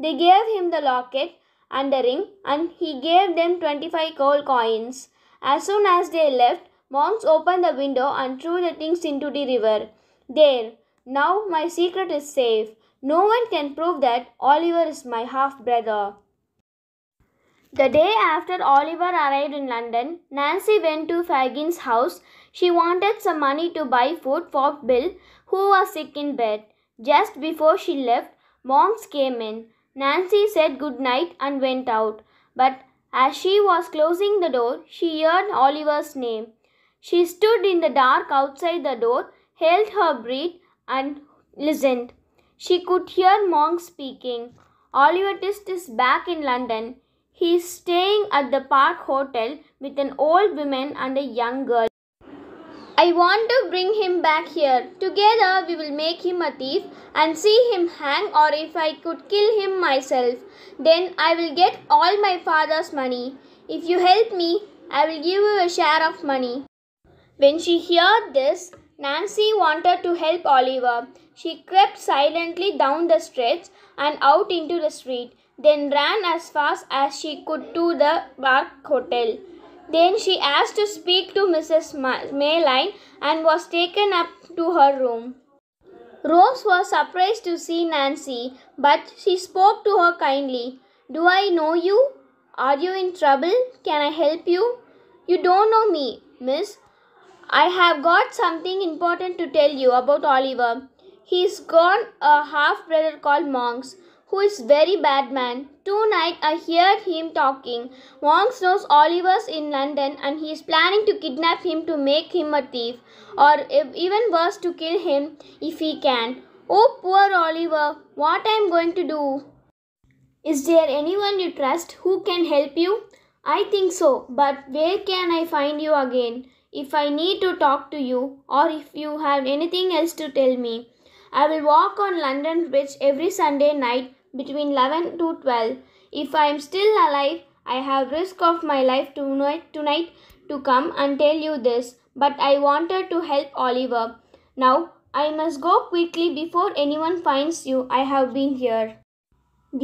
Speaker 1: They gave him the locket and the ring, and he gave them 25 gold coins. As soon as they left, Monks opened the window and threw the things into the river. "There, now my secret is safe. No one can prove that Oliver is my half-brother." The day after Oliver arrived in London, Nancy went to Fagin's house. She wanted some money to buy food for Bill, who was sick in bed. Just before she left, Monks came in. Nancy said good night and went out. But as she was closing the door, she heard Oliver's name. She stood in the dark outside the door, held her breath, and listened. She could hear Monks speaking. "Oliver Twist is back in London. He is staying at the Park Hotel with an old woman and a young girl. I want to bring him back here. Together we will make him a thief and see him hang, or if I could kill him myself, then I will get all my father's money. If you help me, I will give you a share of money." When she heard this, Nancy wanted to help Oliver. She crept silently down the steps and out into the street. then ran as fast as she could to the Park Hotel. Then she asked to speak to Mrs. Mayline and was taken up to her room. Rose was surprised to see Nancy, but she spoke to her kindly. "Do I know you? Are you in trouble? Can I help you?" "You don't know me, miss. I have got something important to tell you about Oliver. He's got a half-brother called Monks, who is very bad man. Tonight I heard him talking. Monks knows Oliver's in London and he is planning to kidnap him to make him a thief, or even worse, to kill him if he can. Oh, poor Oliver, what I am going to do?" "Is there anyone you trust who can help you?" "I think so, but where can I find you again? If I need to talk to you, or if you have anything else to tell me." "I will walk on London Bridge every Sunday night between 11 to 12. If I am still alive, I have risk of my life tonight to come and tell you this, but I wanted to help Oliver. Now, I must go quickly before anyone finds you. I have been here."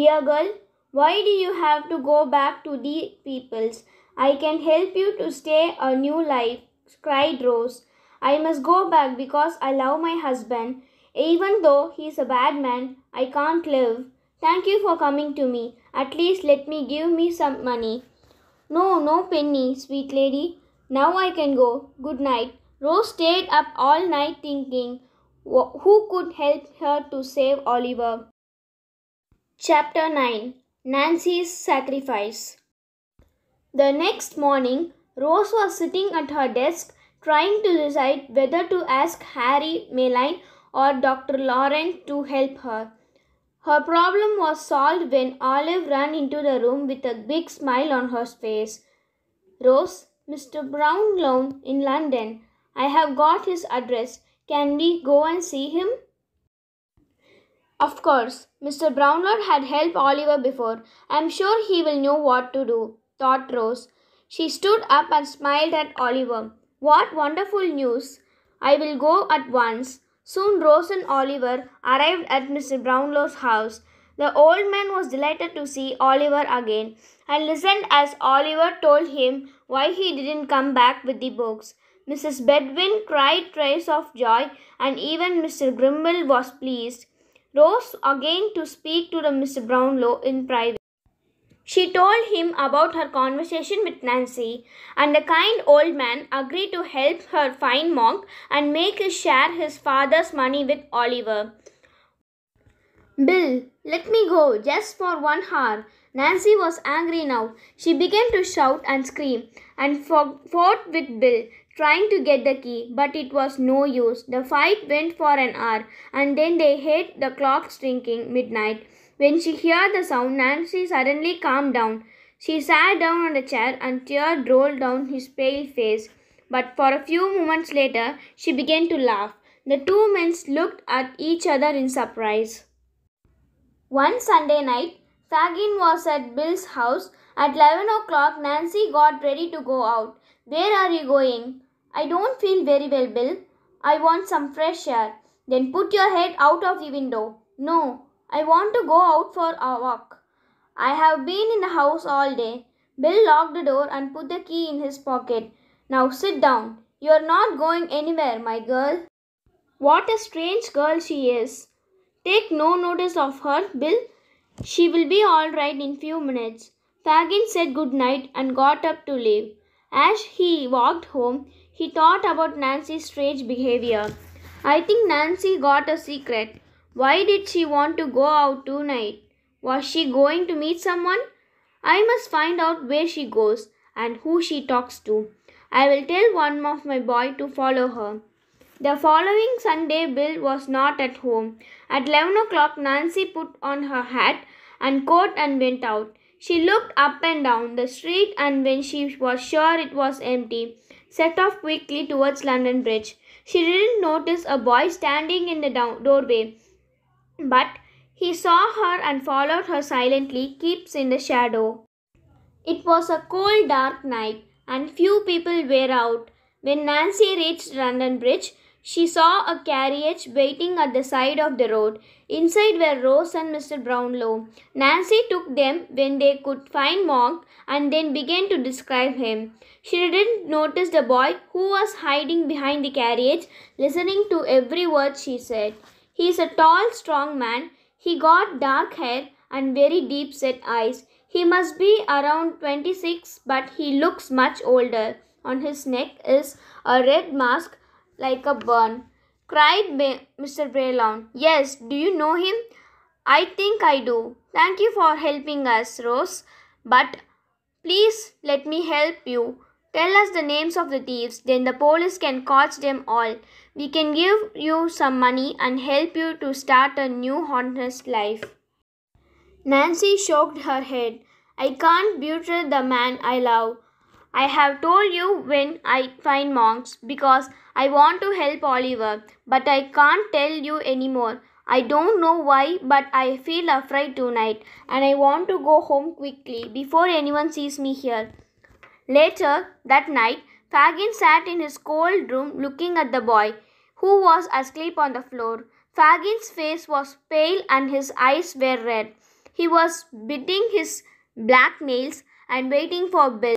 Speaker 1: "Dear girl, why do you have to go back to the peoples? I can help you to stay a new life," cried Rose. "I must go back because I love my husband. Even though he is a bad man, I can't live. Thank you for coming to me. At least let me give me some money." "No, no penny, sweet lady. Now I can go. Good night." Rose stayed up all night thinking who could help her to save Oliver. Chapter 9. Nancy's Sacrifice. The next morning, Rose was sitting at her desk trying to decide whether to ask Harry Mayline or Dr. Laurent to help her. Her problem was solved when Olive ran into the room with a big smile on her face. "Rose, Mr. Brownlow in London. I have got his address. Can we go and see him?" Of course, Mr. Brownlow had helped Oliver before. "I am sure he will know what to do," thought Rose. She stood up and smiled at Oliver. "What wonderful news! I will go at once." Soon Rose and Oliver arrived at Mr. Brownlow's house. The old man was delighted to see Oliver again, and listened as Oliver told him why he didn't come back with the books. Mrs. Bedwin cried tears of joy, and even Mr. Grimble was pleased. Rose again to speak to the Mr. Brownlow in private. She told him about her conversation with Nancy, and the kind old man agreed to help her find Monk and make him share his father's money with Oliver. "Bill, let me go just for 1 hour." Nancy was angry now. She began to shout and scream and fought with Bill, trying to get the key, but it was no use. The fight went for an hour, and then they heard the clock striking midnight. When she heard the sound, Nancy suddenly calmed down. She sat down on the chair and tears rolled down his pale face. But for a few moments later, she began to laugh. The two men looked at each other in surprise. One Sunday night, Fagin was at Bill's house. At 11 o'clock, Nancy got ready to go out. "Where are you going?" "I don't feel very well, Bill. I want some fresh air." "Then put your head out of the window." "No, I want to go out for a walk. I have been in the house all day." Bill locked the door and put the key in his pocket. "Now sit down. You are not going anywhere, my girl." "What a strange girl she is." "Take no notice of her, Bill. She will be all right in few minutes." Fagin said good night and got up to leave. As he walked home, he thought about Nancy's strange behavior. "I think Nancy got a secret. Why did she want to go out tonight? Was she going to meet someone? I must find out where she goes and who she talks to. I will tell one of my boys to follow her." The following Sunday, Bill was not at home. At 11 o'clock, Nancy put on her hat and coat and went out. She looked up and down the street, and when she was sure it was empty, set off quickly towards London Bridge. She didn't notice a boy standing in the doorway, but he saw her and followed her silently, keeps in the shadow. It was a cold, dark night, and few people were out. When Nancy reached London Bridge, She saw a carriage waiting at the side of the road. Inside were Rose and Mr. Brownlow. Nancy took them when they could find Monk and then began to describe him. She didn't notice the boy who was hiding behind the carriage, listening to every word she said. He is a tall, strong man. He got dark hair and very deep set eyes. He must be around 26, but he looks much older. On his neck is a red mask like a bun, cried Mr. Braylon. Yes, do you know him? I think I do. Thank you for helping us, Rose. But please let me help you. Tell us the names of the thieves, then the police can catch them all. We can give you some money and help you to start a new honest life. Nancy shook her head. I can't betray the man I love. I have told you when I find Monks because I want to help Oliver, but I can't tell you anymore. I don't know why, but I feel afraid tonight, and I want to go home quickly before anyone sees me here. Later that night, Fagin sat in his cold room looking at the boy, who was asleep on the floor. Fagin's face was pale and his eyes were red. He was biting his black nails and waiting for Bill.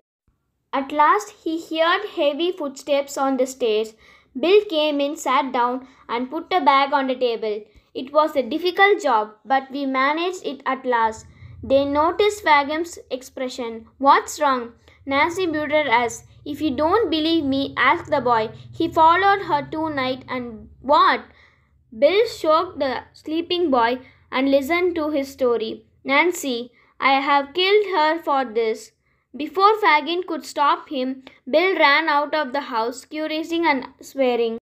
Speaker 1: At last he heard heavy footsteps on the stairs. Bill came in, sat down, and put a bag on the table. It was a difficult job, but we managed it at last. They noticed Fagin's expression. What's wrong? Nancy buttered us. If you don't believe me, ask the boy. He followed her tonight and what? Bill shook the sleeping boy and listened to his story. Nancy, I have killed her for this. Before Fagin could stop him, Bill ran out of the house, cursing and swearing.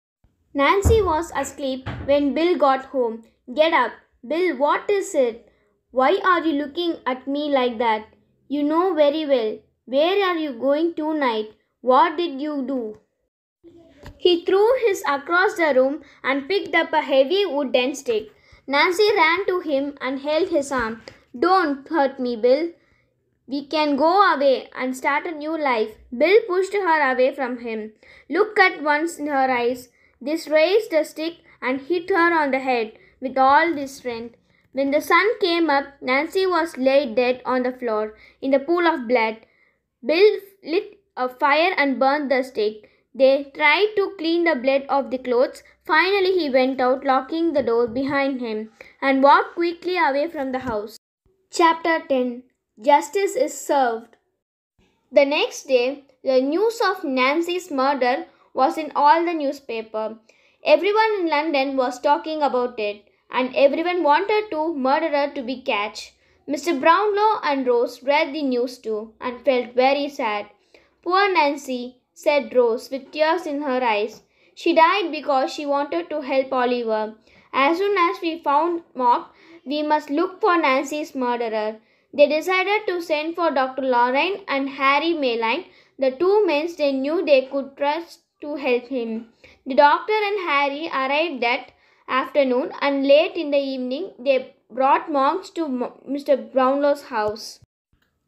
Speaker 1: Nancy was asleep when Bill got home. Get up. Bill, what is it? Why are you looking at me like that? You know very well. Where are you going tonight? What did you do? He threw his across the room and picked up a heavy wooden stick. Nancy ran to him and held his arm. Don't hurt me, Bill. We can go away and start a new life. Bill pushed her away from him. Look at once in her eyes. This raised the stick and hit her on the head with all his strength. When the sun came up, Nancy was laid dead on the floor in the pool of blood. Bill lit a fire and burned the stick. They tried to clean the blood off the clothes. Finally, he went out, locking the door behind him, and walked quickly away from the house. Chapter 10. Justice is served. The next day, the news of Nancy's murder was in all the newspapers. Everyone in London was talking about it, and everyone wanted the murderer to be catched. Mr. Brownlow and Rose read the news too and felt very sad. Poor Nancy, said Rose with tears in her eyes. She died because she wanted to help Oliver. As soon as we found Monk, we must look for Nancy's murderer. They decided to send for Dr. Lorraine and Harry Mayline, the two men they knew they could trust to help him. The doctor and Harry arrived that afternoon, and late in the evening they brought Monk to Mr. Brownlow's house.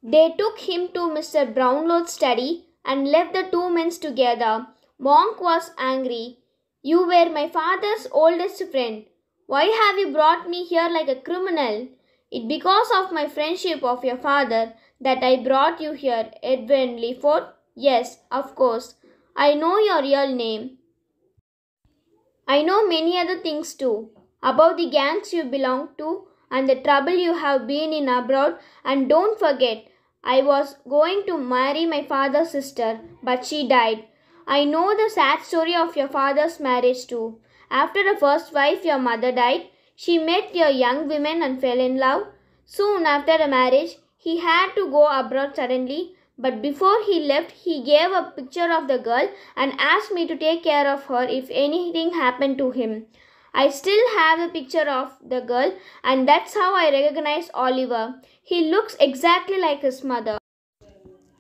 Speaker 1: They took him to Mr. Brownlow's study and left the two men together. Monk was angry. You were my father's oldest friend. Why have you brought me here like a criminal? It's because of my friendship of your father that I brought you here, Edwin Leaford. Yes, of course. I know your real name. I know many other things too. About the gangs you belong to and the trouble you have been in abroad. And don't forget, I was going to marry my father's sister, but she died. I know the sad story of your father's marriage too. After the first wife, your mother died. She met your young women and fell in love. Soon after the marriage, he had to go abroad suddenly. But before he left, he gave a picture of the girl and asked me to take care of her if anything happened to him. I still have the picture of the girl, and that's how I recognize Oliver. He looks exactly like his mother.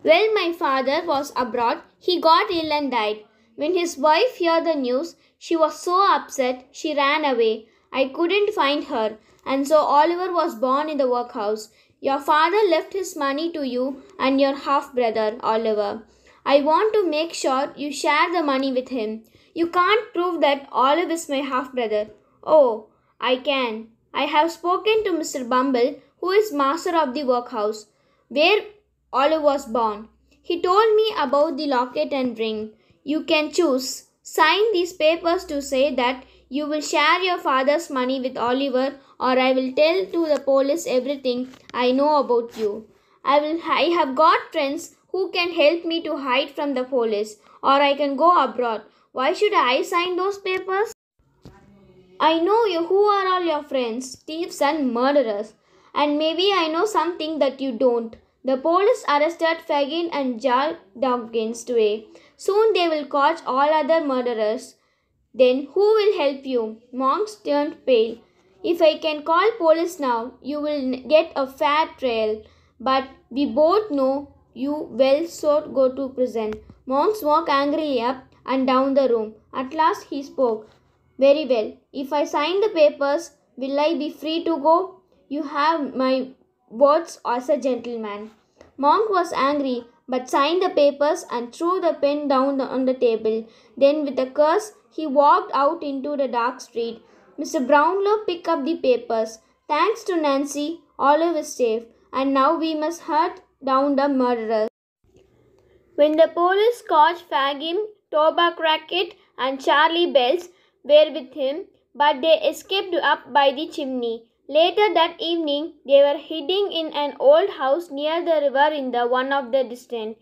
Speaker 1: When my father was abroad, he got ill and died. When his wife heard the news, she was so upset she ran away. I couldn't find her, and so Oliver was born in the workhouse. Your father left his money to you and your half-brother, Oliver. I want to make sure you share the money with him. You can't prove that Olive is my half-brother. Oh, I can. I have spoken to Mr. Bumble, who is master of the workhouse, where Olive was born. He told me about the locket and ring. You can choose. Sign these papers to say that you will share your father's money with Oliver, or I will tell to the police everything I know about you. I have got friends who can help me to hide from the police, or I can go abroad. Why should I sign those papers? I know you who are all your friends, thieves and murderers. And maybe I know something that you don't. The police arrested Fagin and Jar Dawkins today. Soon they will catch all other murderers. Then who will help you? Monks turned pale. If I can call police now, you will get a fair trial. But we both know you will so go to prison. Monks walked angrily up and down the room. At last he spoke. Very well. If I sign the papers, will I be free to go? You have my words as a gentleman. Monk was angry, but signed the papers and threw the pen down on the table. Then, with a curse, he walked out into the dark street. Mr. Brownlow picked up the papers. Thanks to Nancy, Olive is safe, and now we must hunt down the murderers. When the police caught Fagin, Toba Crackit, and Charlie Bells were with him, but they escaped up by the chimney. Later that evening, they were hiding in an old house near the river in the one of the distant,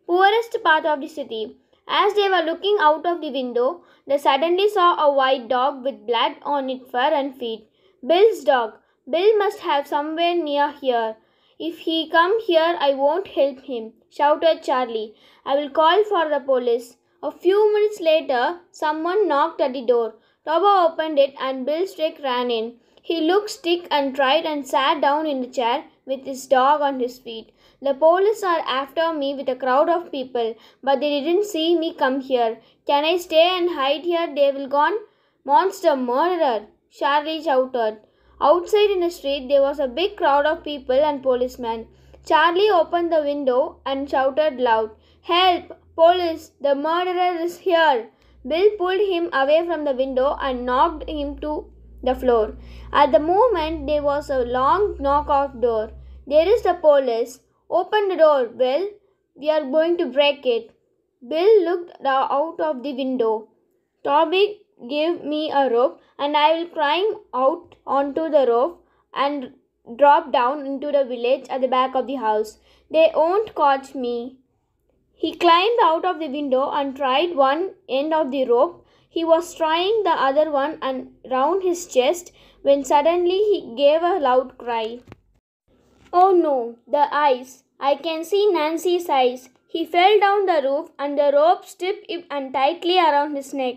Speaker 1: poorest part of the city. As they were looking out of the window, they suddenly saw a white dog with blood on its fur and feet. Bill's dog. Bill must have somewhere near here. If he come here, I won't help him, shouted Charlie. I will call for the police. A few minutes later, someone knocked at the door. Toba opened it and Bill Strick ran in. He looked sick and tried and sat down in a chair with his dog on his feet. The police are after me with a crowd of people, but they didn't see me come here. Can I stay and hide here? They will gone. Monster, murderer, Charlie shouted. Outside in the street there was a big crowd of people and policemen. Charlie opened the window and shouted loud, Help! Police! The murderer is here! Bill pulled him away from the window and knocked him to the floor. At the moment there was a long knock-off door. There is the police. Open the door. Well, we are going to break it. Bill looked out of the window. Toby, give me a rope and I will climb out onto the rope and drop down into the village at the back of the house. They won't catch me. He climbed out of the window and tried one end of the rope. He was trying the other one and round his chest when suddenly he gave a loud cry. Oh no, the eyes. I can see Nancy's eyes. He fell down the roof and the rope stripped him and tightly around his neck.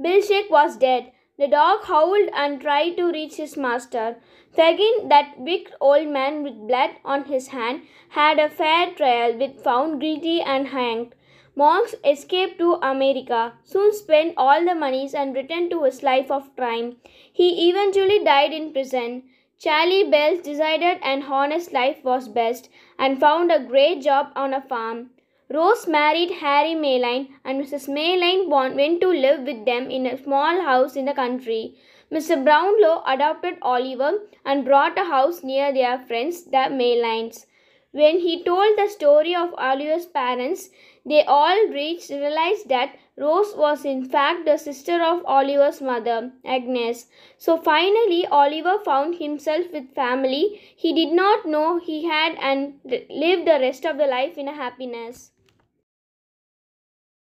Speaker 1: Bill Shake was dead. The dog howled and tried to reach his master. Fagin, that big old man with blood on his hand, had a fair trial, with found guilty and hanged. Monks escaped to America, soon spent all the monies and returned to his life of crime. He eventually died in prison. Charlie Bell decided an honest life was best and found a great job on a farm. Rose married Harry Mayline and Mrs. Mayline went to live with them in a small house in the country. Mr. Brownlow adopted Oliver and bought a house near their friends, the Maylines. When he told the story of Oliver's parents, they all realized that Rose was in fact the sister of Oliver's mother, Agnes. So finally, Oliver found himself with family he did not know he had and lived the rest of the life in happiness.